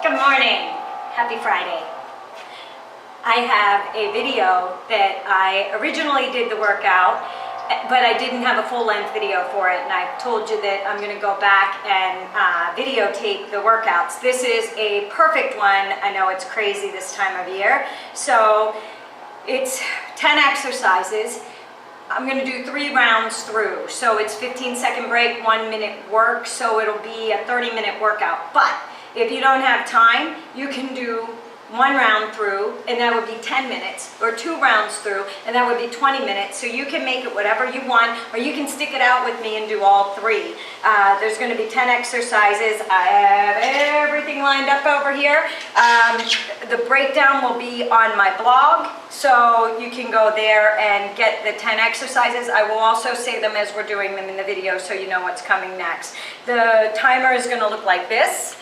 Good morning. Happy Friday. I have a video that I originally did the workout, but I didn't have a full-length video for it, and I told you that I'm going to go back and videotape the workouts. This is a perfect one. I know it's crazy this time of year. So it's 10 exercises. I'm going to do 3 rounds through. So it's 15-second break, 1 minute work, so it'll be a 30-minute workout. But if you don't have time, you can do 1 round through, and that would be 10 minutes, or 2 rounds through, and that would be 20 minutes. So you can make it whatever you want, or you can stick it out with me and do all 3. There's going to be 10 exercises. I have everything lined up over here. The breakdown will be on my blog, so you can go there and get the 10 exercises. I will also say them as we're doing them in the video, so you know what's coming next. The timer is going to look like this.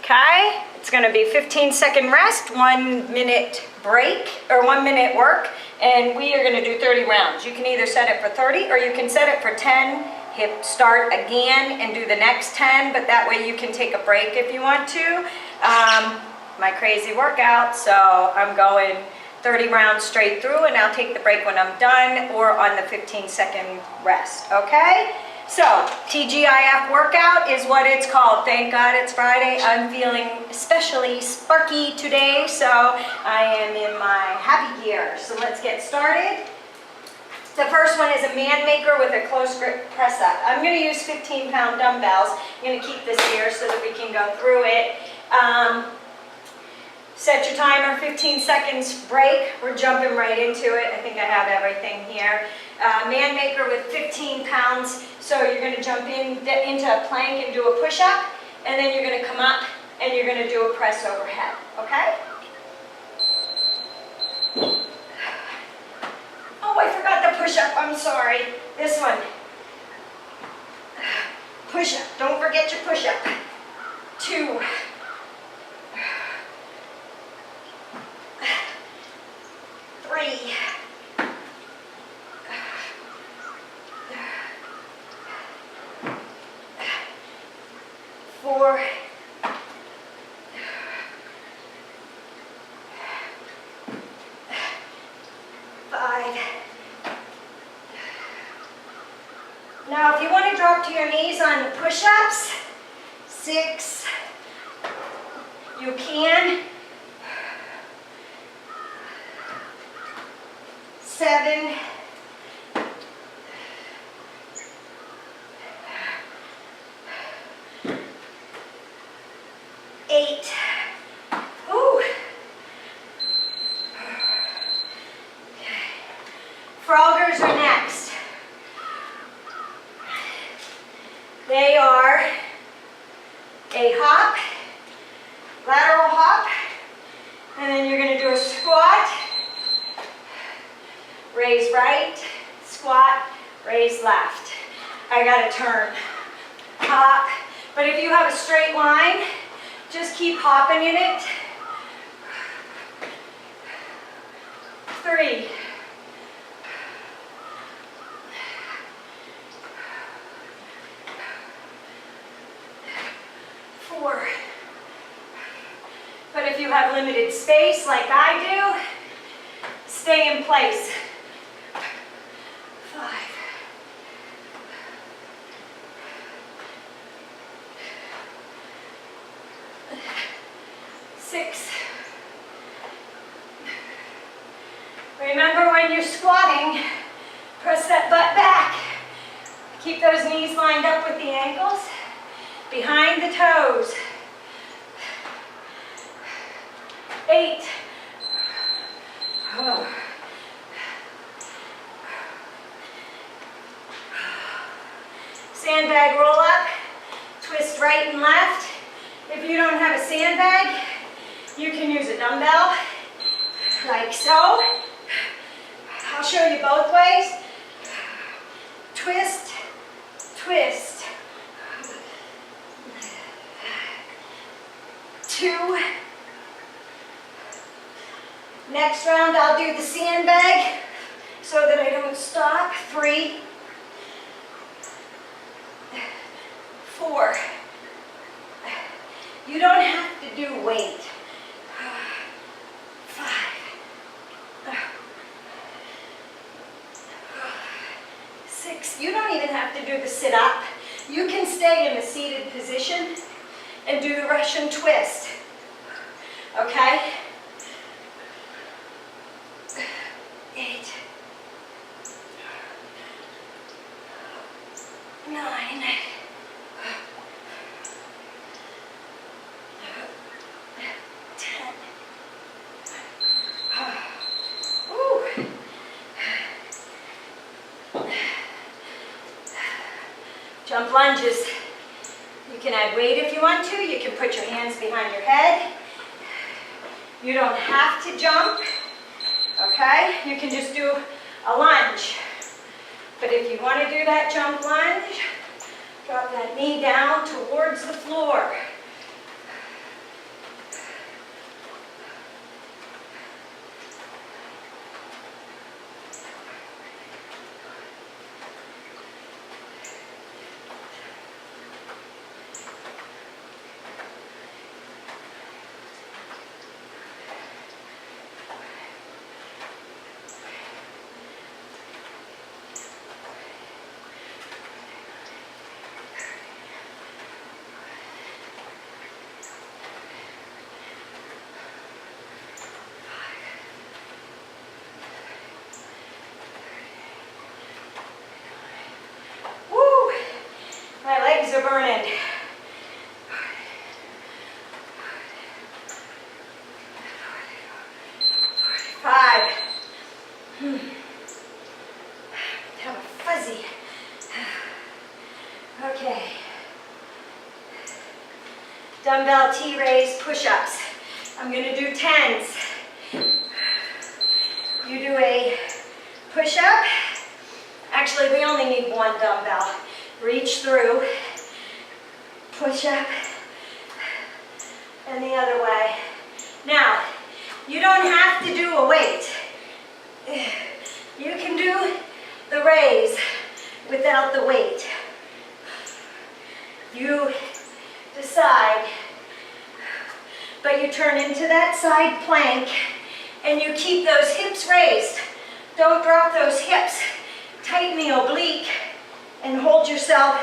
Okay, it's going to be 15-second rest, 1 minute break, or 1 minute work, and we are going to do 30 rounds. You can either set it for 30 or you can set it for 10. Hit start again and do the next 10, but that way you can take a break if you want to. My crazy workout, so I'm going 30 rounds straight through, and I'll take the break when I'm done or on the 15-second rest, okay? So, TGIF workout is what it's called. Thank God it's Friday. I'm feeling especially sparky today, so I am in my happy gear. So let's get started. The first one is a Manmaker with a close grip press up. I'm going to use 15-pound dumbbells. I'm going to keep this here so that we can go through it. Set your timer, 15 seconds break. We're jumping right into it. I think I have everything here. Manmaker with 15 pounds. So you're going to jump into a plank and do a push-up, and then you're going to come up and you're going to do a press overhead, okay? Oh, I forgot the push-up. I'm sorry. This one. Push-up. Don't forget your push-up. 2. 3. 4. 5. Now, if you want to drop to your knees on the push-ups, 6. You can. 7. 8. Ooh. Froggers are next. They are a hop, lateral hop, and then you're going to do a squat, raise right, squat, raise left. I got to turn, hop, but if you have a straight line, just keep hopping in it. 3. 4. But if you have limited space like I do, stay in place. 5. 6. Remember, when you're squatting, press that butt back. Keep those knees lined up with the ankles, behind the toes. 8. Oh. Sandbag roll-up, twist right and left. If you don't have a sandbag, you can use a dumbbell, like so. I'll show you both ways. Twist, twist. 2. Next round, I'll do the sandbag so that I don't stop. 3. 4. You don't have to do weight. 5. 6. You don't even have to do the sit-up. You can stay in the seated position and do the Russian twist. Okay? 8. 9. 10. Woo. Jump lunges. You can add weight if you want to. You can put your hands behind your head. You don't have to jump. Okay? You can just do a lunge. But if you want to do that jump lunge, drop that knee down towards the floor. My legs are burning. 5. Have a fuzzy. Okay. Dumbbell T-raise push-ups. I'm going to do 10s. You do a push-up. Actually, we only need one dumbbell. Reach through, push up, and the other way. Now, you don't have to do a weight. You can do the raise without the weight. You decide, but you turn into that side plank and you keep those hips raised. Don't drop those hips. Tighten the oblique. And hold yourself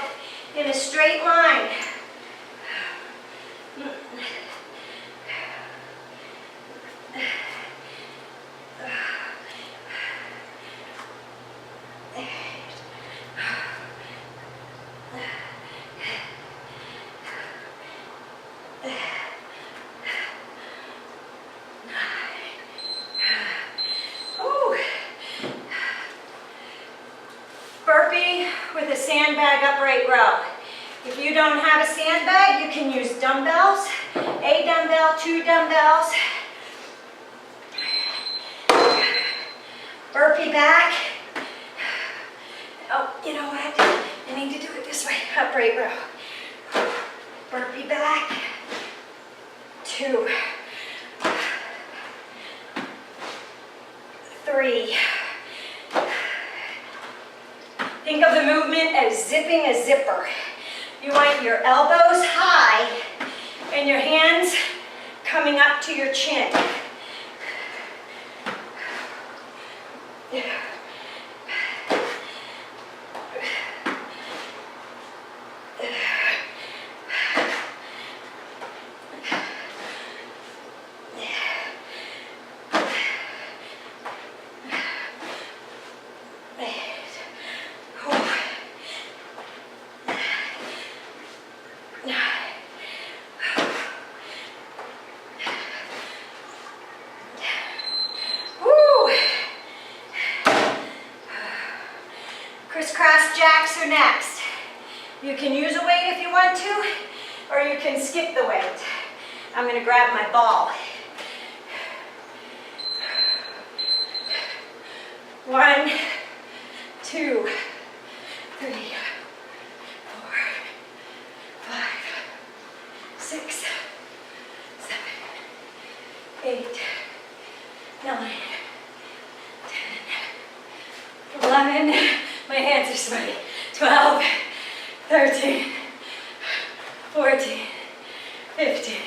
in a straight line. Burpee with a sandbag upright row. If you don't have a sandbag, you can use dumbbells, a dumbbell, 2 dumbbells. Burpee back. Oh, you know what? I need to do it this way, upright row. Burpee back. 2. 3. Think of the movement as zipping a zipper. You want your elbows high and your hands coming up to your chin. Crisscross jacks are next. You can use a weight if you want to, or you can skip the weight. I'm going to grab my ball. 1, 2, 3, 4, 5, 6, 7, 8, 9, 10, 11, my hands are sweaty, 12, 13, 14, 15,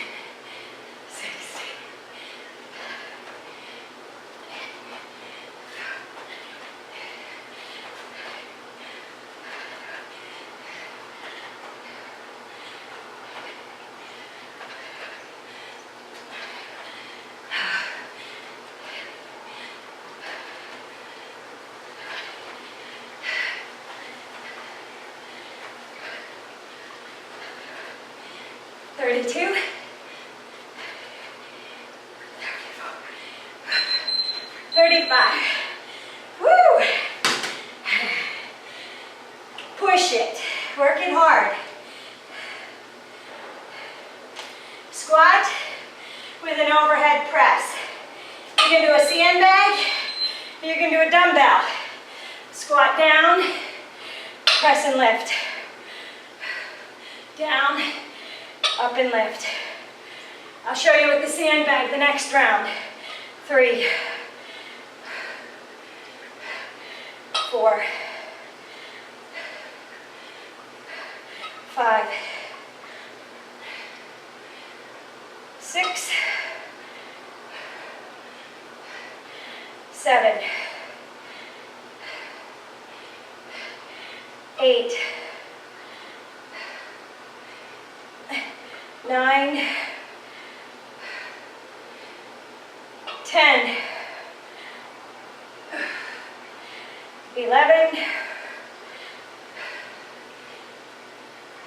32. 35. Woo! Push it. Work it hard. Squat with an overhead press. You can do a sandbag. You can do a dumbbell. Squat down, press and lift. Down, up and lift. I'll show you with the sandbag the next round. 3, 4, 5, 6, 7, 8, 9, 10, 11,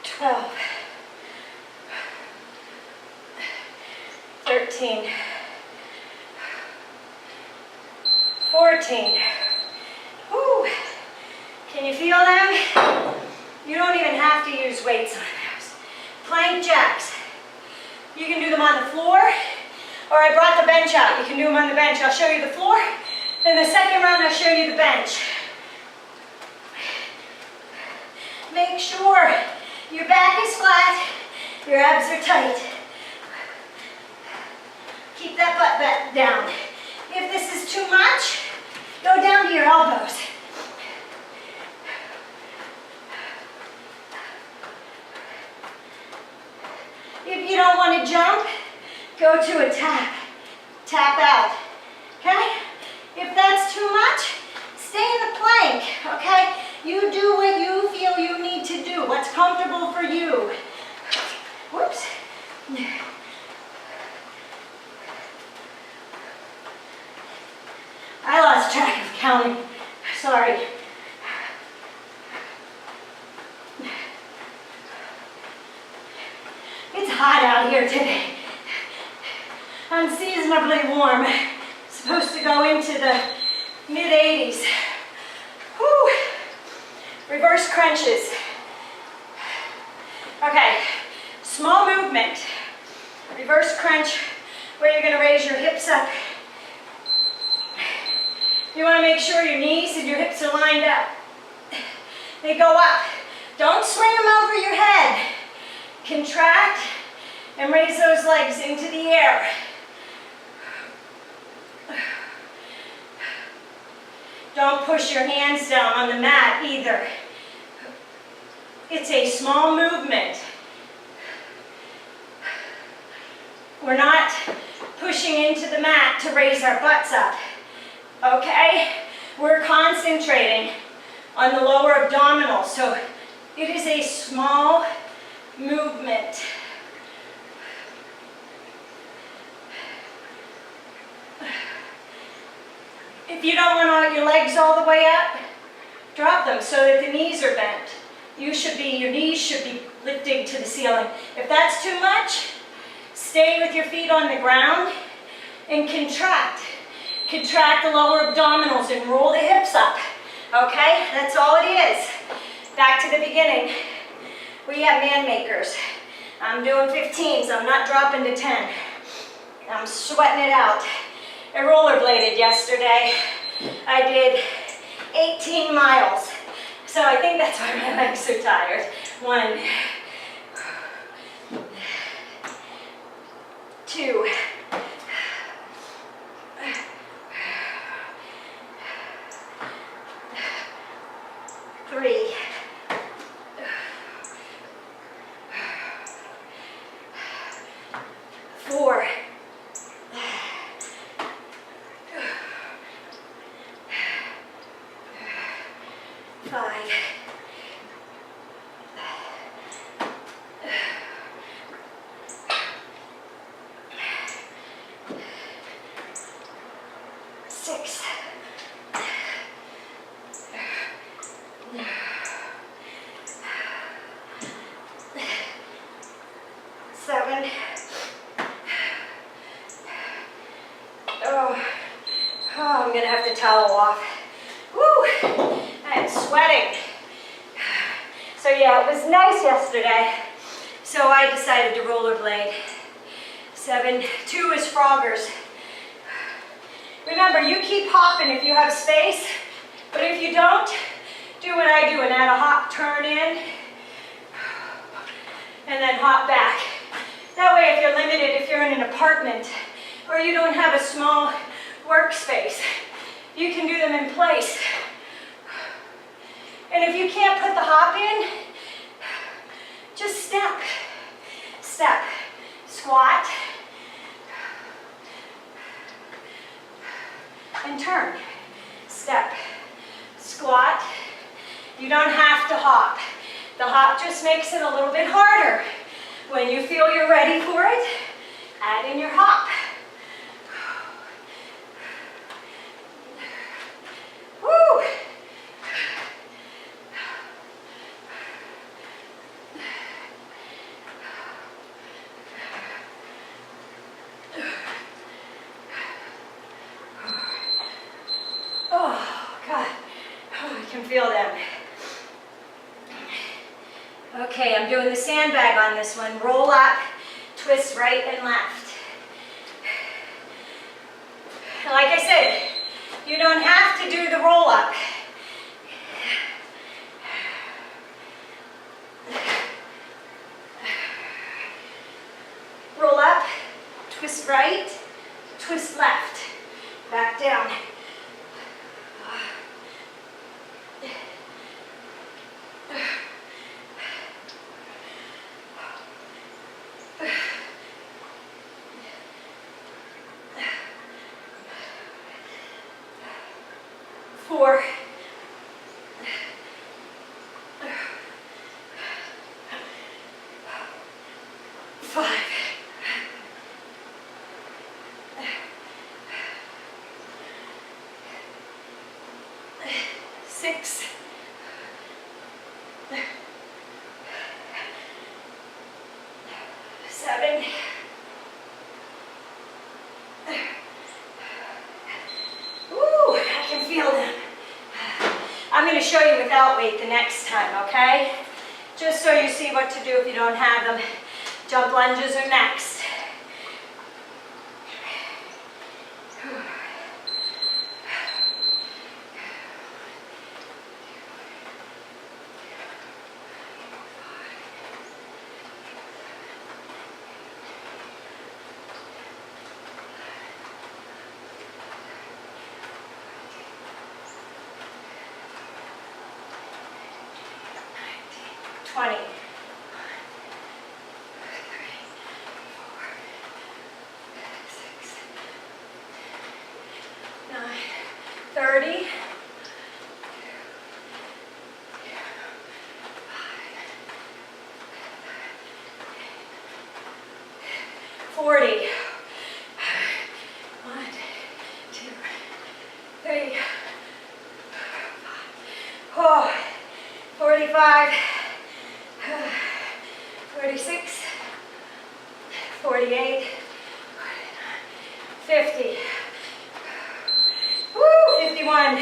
12, 13, 14. Woo. Can you feel them? You don't even have to use weights on those. Plank jacks. You can do them on the floor, or I brought the bench out. You can do them on the bench. I'll show you the floor. In the second round, I'll show you the bench. Make sure your back is flat, your abs are tight. Keep that butt back down. If this is too much, go down to your elbows. If you don't want to jump, go to a tap. Tap out. Okay? If that's too much, stay in the plank. Okay? You do what you feel you need to do. What's comfortable for you. Whoops. I lost track of counting. Sorry. It's hot out here today. Unseasonably warm. It's supposed to go into the mid-80s. Whew. Reverse crunches. Okay, small movement. Reverse crunch where you're going to raise your hips up. You want to make sure your knees and your hips are lined up. They go up. Don't swing them over your head. Contract and raise those legs into the air. Don't push your hands down on the mat either. It's a small movement. We're not pushing into the mat to raise our butts up. Okay? We're concentrating on the lower abdominals. So it is a small movement. If you don't want your legs all the way up, drop them so that the knees are bent. Your knees should be lifting to the ceiling. If that's too much, stay with your feet on the ground and contract. Contract the lower abdominals and roll the hips up. Okay? That's all it is. Back to the beginning. We have Manmakers. I'm doing 15s. I'm not dropping to 10. I'm sweating it out. I rollerbladed yesterday. I did 18 miles. So I think that's why my legs are tired. 1, 2, 3, 4, 5, 6, I'm gonna have to towel off. Woo! I am sweating. So yeah, it was nice yesterday. So I decided to rollerblade. 2 is Froggers. Remember, you keep hopping if you have space, but if you don't, do what I do and add a hop, turn in, and then hop back. That way, if you're limited, if you're in an apartment, or you don't have a small workspace, you can do them in place. And if you can't put the hop in, just step, step, squat, and turn, step, squat. You don't have to hop. The hop just makes it a little bit harder. When you feel you're ready for it, add in your hop. Woo! Oh, God. Oh, I can feel them. Okay, I'm doing the sandbag on this one. Roll up, twist right and left. And like I said, you don't have to do the roll up. Roll up, twist right, twist left, back down. Four. 5. 6. 7. Ooh, I can feel them. I'm going to show you without weight the next time, okay? Just so you see what to do if you don't have them. Jump lunges are next. Twenty. 30. 40. 1, 2, 3, 4, 45, 46, 48, 50. Woo, 51.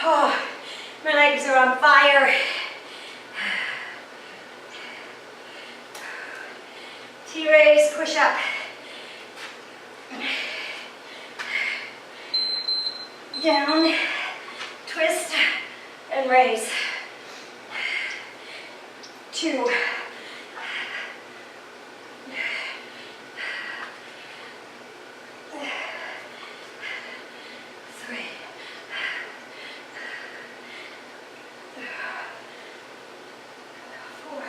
Oh, my legs are on fire. T-raise, push up. Down, twist, and raise. 2. 3. 4.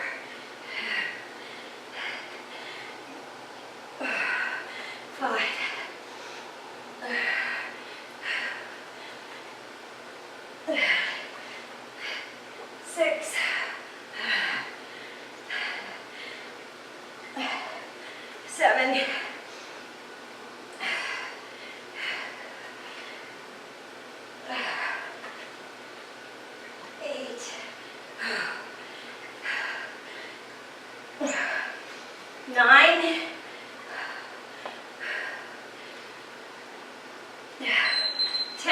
5. 6. 7. 8. 9. 10.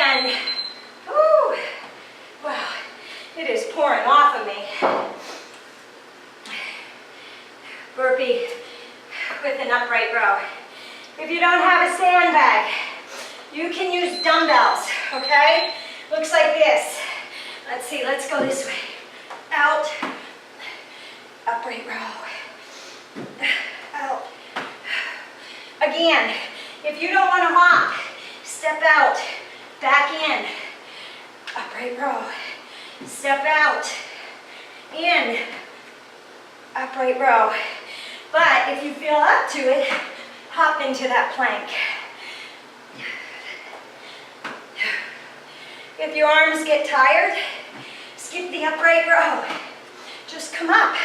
upright row. If you don't have a sandbag, you can use dumbbells, okay? Looks like this. Let's see, let's go this way. Out, upright row, out. Again, if you don't want to hop, step out, back in, upright row. Step out, in, upright row. But if you feel up to it, hop into that plank. If your arms get tired, skip the upright row. Just come up,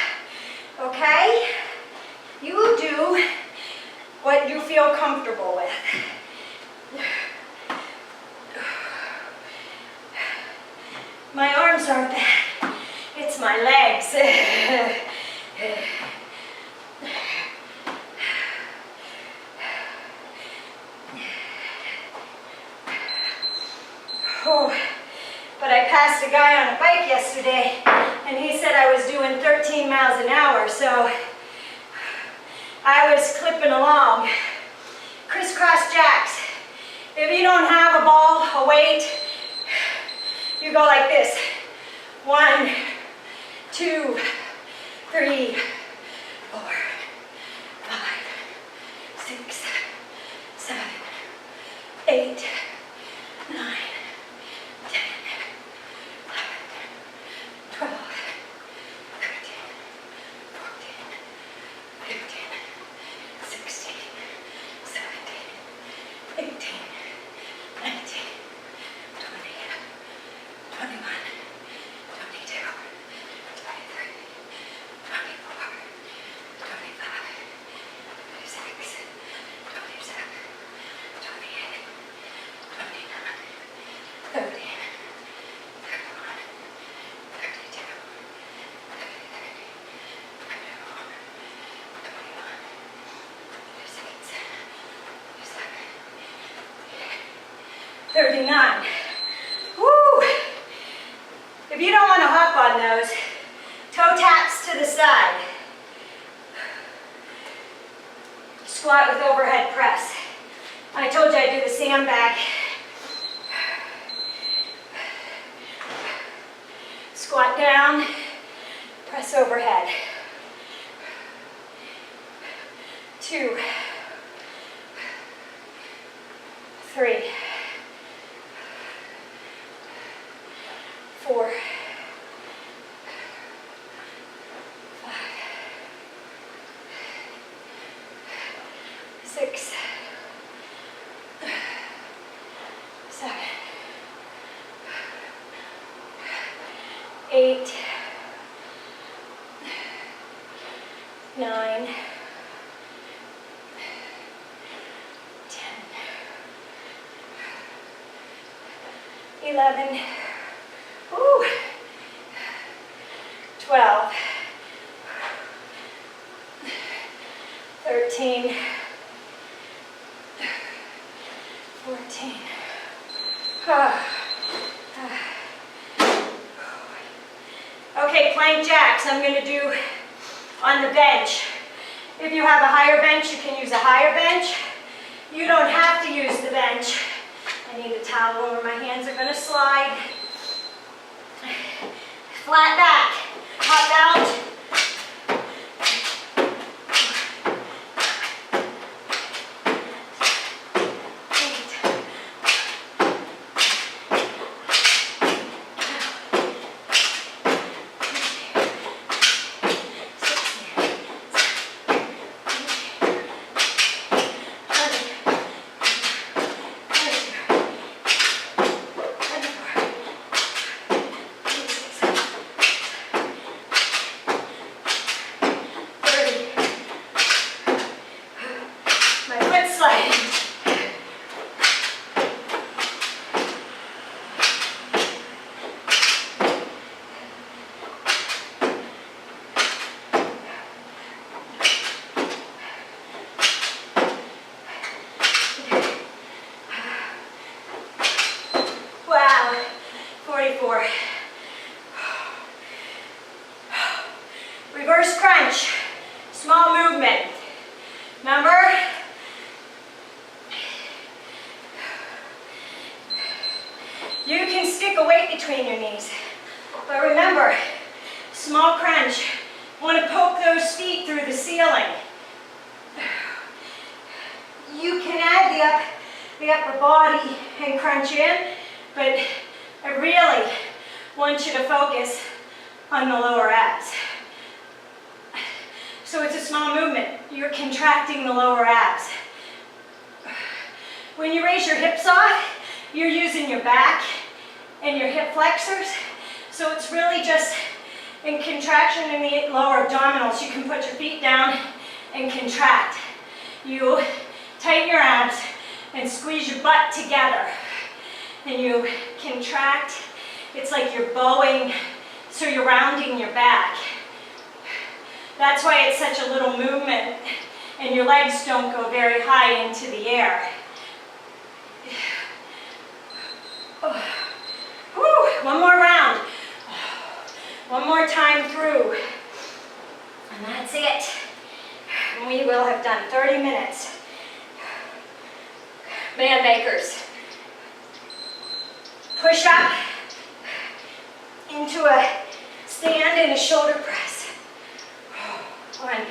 okay? You do what you feel comfortable with. My arms aren't bad, it's my legs. Oh, but I passed a guy on a bike yesterday, and he said I was doing 13 miles an hour, so I was clipping along. Crisscross jacks. If you don't have a ball, a weight, you go like this. 1, 2, 3, 4, 5, 6, 7, 8, 9, 10, 11, 12, 13, 14, 15, 16, 17, 18, 19, 20, 21, 22, 23, 24, 25, 26, 27, 28, 29, 30, 31, 32, 39. Woo! If you don't want to hop on those, toe taps to the side. Squat with overhead press. I told you I do the sandbag. Squat down, press overhead. 2, 3, 4, 5, 6, 7, 8, 9, 10, 11, 12, 13, 14. Okay, plank jacks I'm going to do on the bench. If you have a higher bench, you can use a higher bench. You don't have to use the bench. I need a towel where my hands are going to slide. Flat back. Hop out. stick a weight between your knees. But remember, small crunch. Want to poke those feet through the ceiling. You can add the upper body and crunch in, but I really want you to focus on the lower abs. So it's a small movement. You're contracting the lower abs. When you raise your hips off, you're using your back and your hip flexors. So it's really just in contraction in the lower abdominals. You can put your feet down and contract. You tighten your abs and squeeze your butt together. And you contract. It's like you're bowing, so you're rounding your back. That's why it's such a little movement and your legs don't go very high into the air. One more round. One more time through. And that's it. And we will have done 30 minutes. Manmakers. Push up into a stand and a shoulder press. One.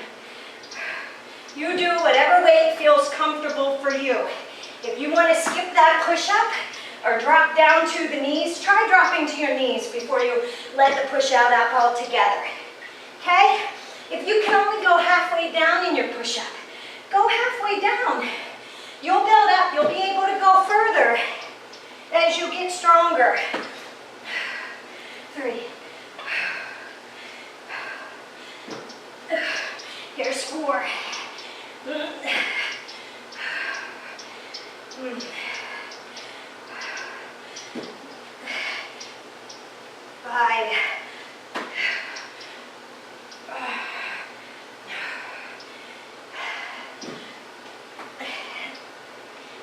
You do whatever weight feels comfortable for you. If you want to skip that push-up or drop down to the knees, try dropping to your knees before you let the push-out up altogether. Okay? If you can only go halfway down in your push-up, go halfway down. You'll build up. You'll be able to go further as you get stronger. 3. Here's 4. 5.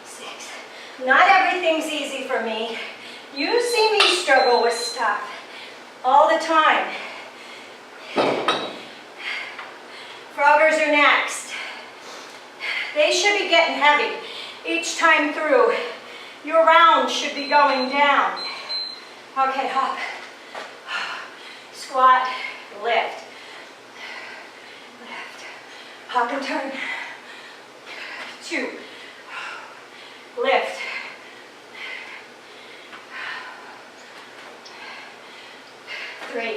6. Not everything's easy for me. You see me struggle with stuff all the time. Froggers are next. They should be getting heavy each time through. Your round should be going down. Okay, hop. Squat, lift. Lift. Hop and turn. 2. Lift. 3.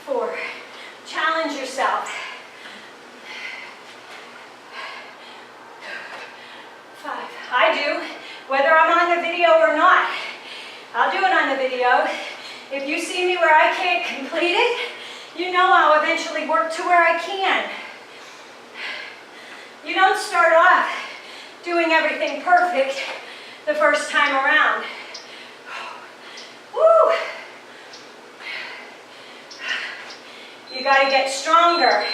4. Challenge yourself. 5. I do, whether I'm on the video or not. I'll do it on the video. If you see me where I can't complete it, you know I'll eventually work to where I can. You don't start off doing everything perfect the first time around. Woo! You gotta get stronger.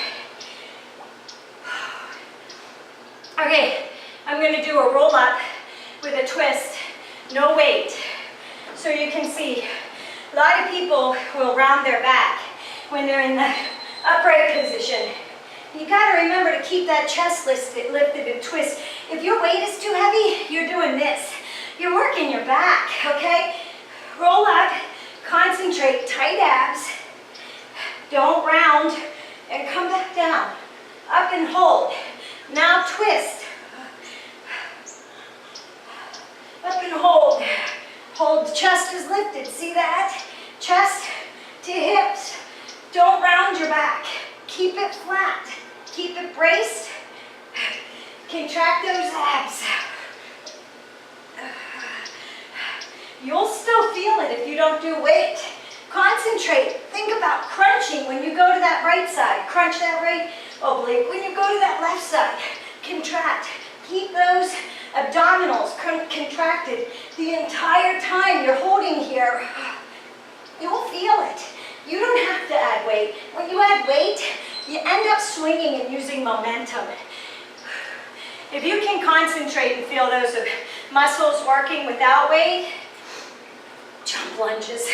Okay, I'm gonna do a roll-up with a twist, no weight. So you can see, a lot of people will round their back when they're in the upright position. You gotta remember to keep that chest lifted and twist. If your weight is too heavy, you're doing this. You're working your back, okay? Roll up, concentrate, tight abs. Don't round, and come back down. Up and hold. Now twist. Up and hold. Hold, the chest is lifted, see that? Chest to hips. Don't round your back. Keep it flat. Keep it braced. Contract those abs. You'll still feel it if you don't do weight. Concentrate. Think about crunching when you go to that right side. Crunch that right oblique. When you go to that left side, contract. Keep those abdominals contracted the entire time you're holding here. You'll feel it. You don't have to add weight. When you add weight, you end up swinging and using momentum. If you can concentrate and feel those muscles working without weight, jump lunges.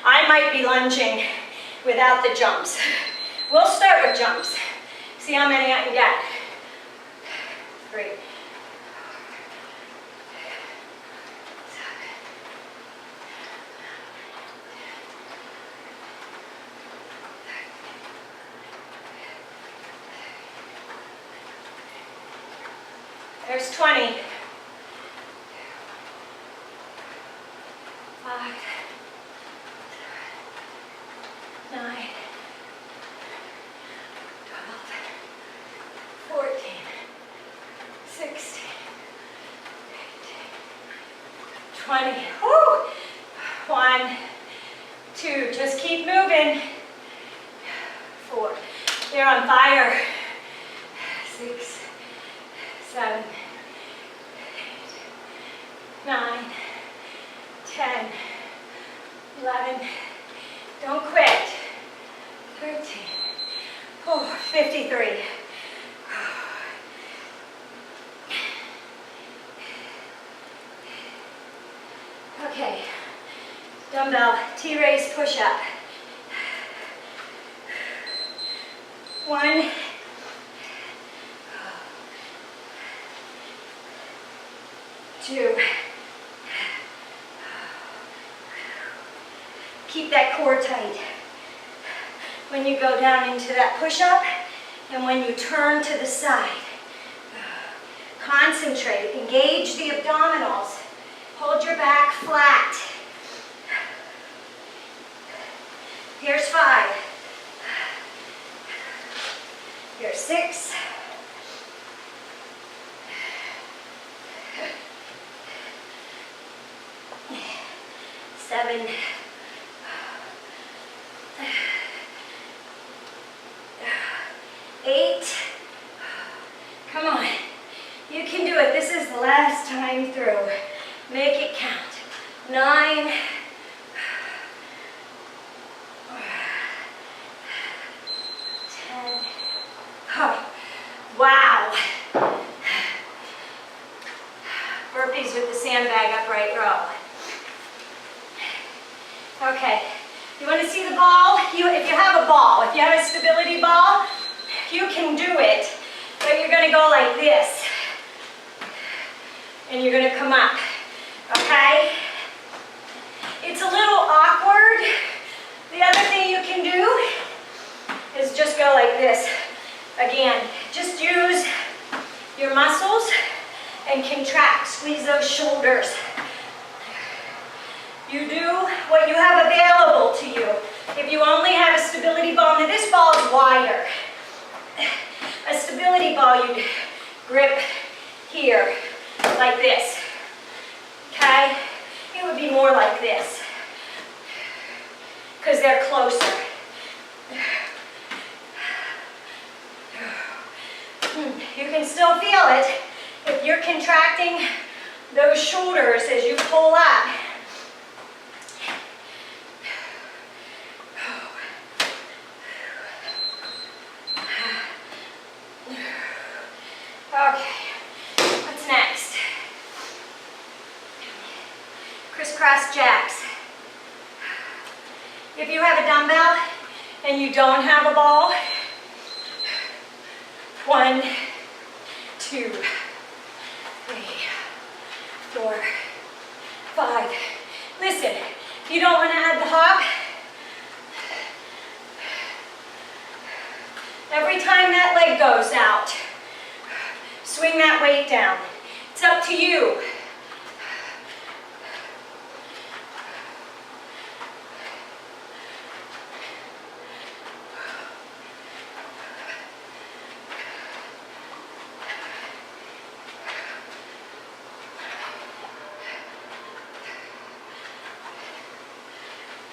I might be lunging without the jumps. We'll start with jumps. See how many I can get. 3. There's 20. 5, 9, 12, 14, 16, 18, 20. Woo! 1, 2, just keep moving. 4, you're on fire. 6, 7, 8, 9, 10, 11, don't quit. 13, oh, 53. Okay, dumbbell T-raise push-up. 1, 2. Keep that core tight when you go down into that push-up and when you turn to the side. Concentrate, engage the abdominals. Hold your back flat. Here's 5. Here's 6. 7. 8. Come on. You can do it. This is the last time through. Make it count. 9. 10. Oh, wow. Burpees with the sandbag upright row. Okay. You want to see the ball? If you have a ball, if you have a stability ball, you can do it, but you're going to go like this. And you're going to come up. Okay? It's a little awkward. The other thing you can do is just go like this. Again, just use your muscles and contract. Squeeze those shoulders. You do what you have available to you. If you only have a stability ball, now this ball is wider. A stability ball, you'd grip here, like this. Okay? It would be more like this, because they're closer. You can still feel it if you're contracting those shoulders as you pull up. Okay, what's next? Crisscross jacks. If you have a dumbbell and you don't have a ball, 1, 2, 3, 4, 5. Listen, if you don't want to add the hop, every time that leg goes out, swing that weight down. It's up to you.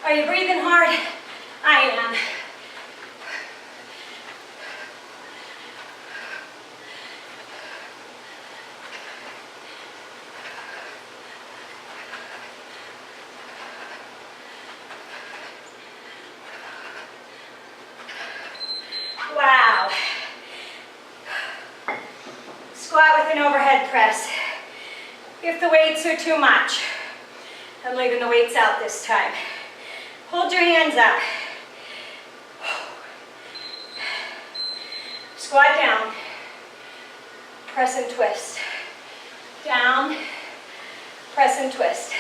Are you breathing hard? I am. Wow. Squat with an overhead press. If the weights are too much, I'm leaving the weights out this time. Hold your hands up. Squat down, press and twist. Down, press and twist.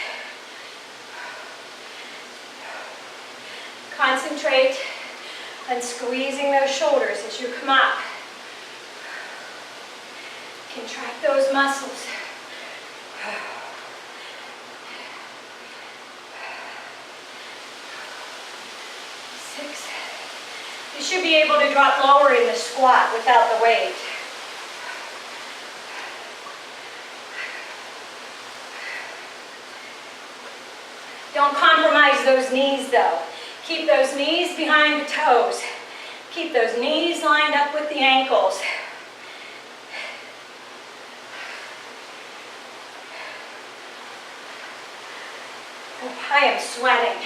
Concentrate on squeezing those shoulders as you come up. Contract those muscles. 6. You should be able to drop lower in the squat without the weight. Don't compromise those knees though. Keep those knees behind the toes. Keep those knees lined up with the ankles. Oh, I am sweating.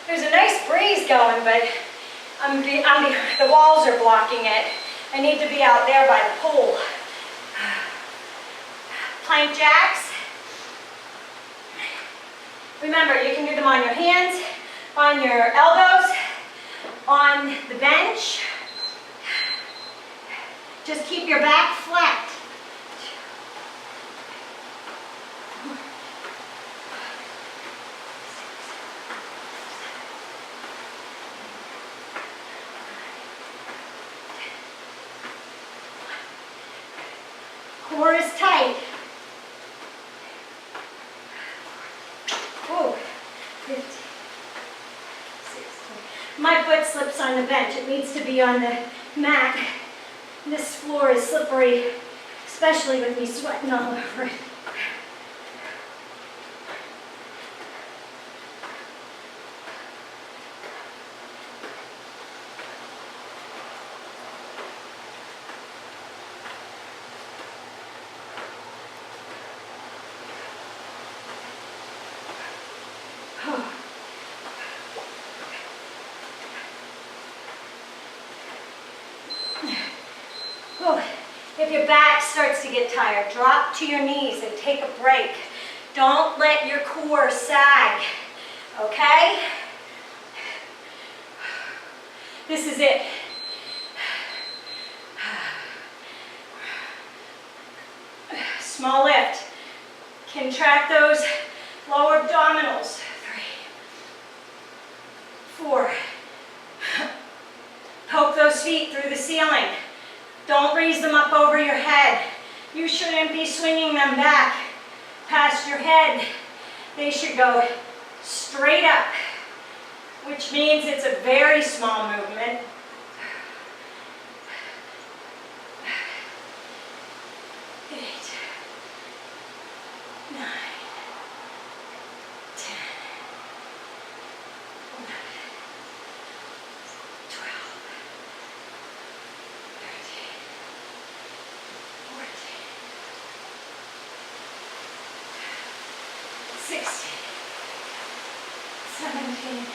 There's a nice breeze going, but the walls are blocking it. I need to be out there by the pool. Plank jacks. Remember, you can do them on your hands, on your elbows, on the bench. Just keep your back flat. Core is tight. Ooh, 15, 16. My foot slips on the bench. It needs to be on the mat. This floor is slippery, especially with me sweating all over it. If your back starts to get tired, drop to your knees and take a break. Don't let your core sag, okay? This is it. Small lift. Contract those lower abdominals. 3, 4. Poke those feet through the ceiling. Don't raise them up over your head. You shouldn't be swinging them back past your head. They should go straight up, which means it's a very small movement. 8, 9, 10, 11, 12, 13, 14, 16, 17,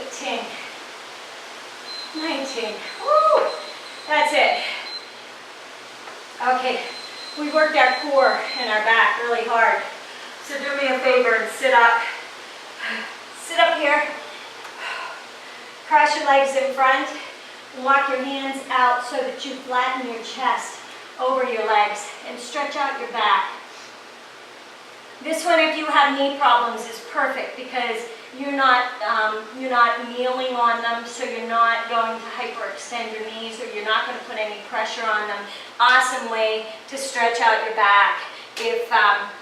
18, 19. Woo! That's it. Okay, we worked our core and our back really hard. So do me a favor and sit up. Sit up here. Cross your legs in front. Walk your hands out so that you flatten your chest over your legs and stretch out your back. This one, if you have knee problems, is perfect because you're not kneeling on them, so you're not going to hyperextend your knees, or you're not going to put any pressure on them. Awesome way to stretch out your back if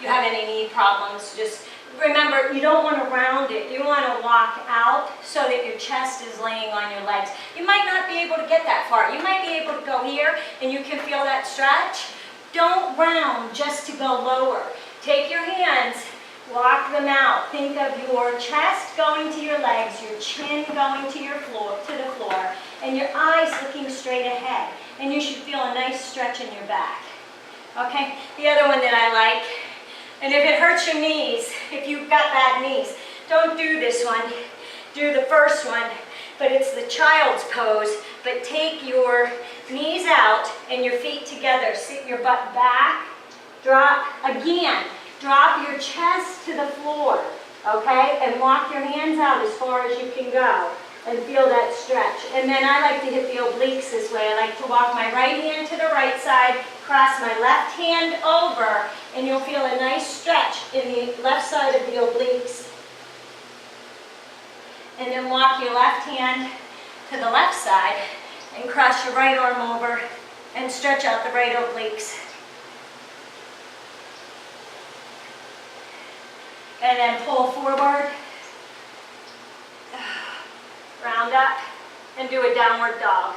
you have any knee problems. Just remember, you don't want to round it. You want to walk out so that your chest is laying on your legs. You might not be able to get that far. You might be able to go here and you can feel that stretch. Don't round just to go lower. Take your hands, walk them out. Think of your chest going to your legs, your chin going to your floor, and your eyes looking straight ahead. And you should feel a nice stretch in your back. Okay? The other one that I like, and if it hurts your knees, if you've got bad knees, don't do this one. Do the first one, but it's the child's pose. But take your knees out and your feet together. Sit your butt back. Drop again. Drop your chest to the floor, okay? And walk your hands out as far as you can go. and feel that stretch. And then I like to hit the obliques this way. I like to walk my right hand to the right side, cross my left hand over, and you'll feel a nice stretch in the left side of the obliques. And then walk your left hand to the left side and cross your right arm over and stretch out the right obliques. And then pull forward, round up, and do a downward dog.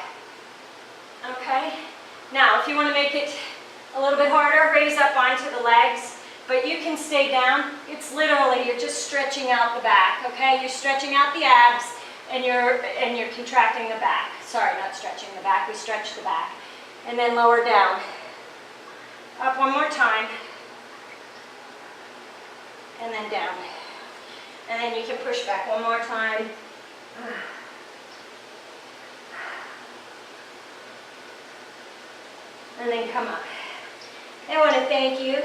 Okay? Now, if you want to make it a little bit harder, raise up onto the legs, but you can stay down. It's literally, you're just stretching out the back, okay? You're stretching out the abs, and you're contracting the back. Sorry, not stretching the back, we stretch the back. And then lower down. Up one more time. And then down. And then you can push back one more time. And then come up. I want to thank you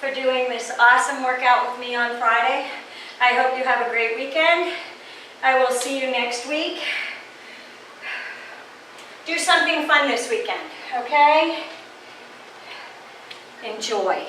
for doing this awesome workout with me on Friday. I hope you have a great weekend. I will see you next week. Do something fun this weekend, okay? Enjoy.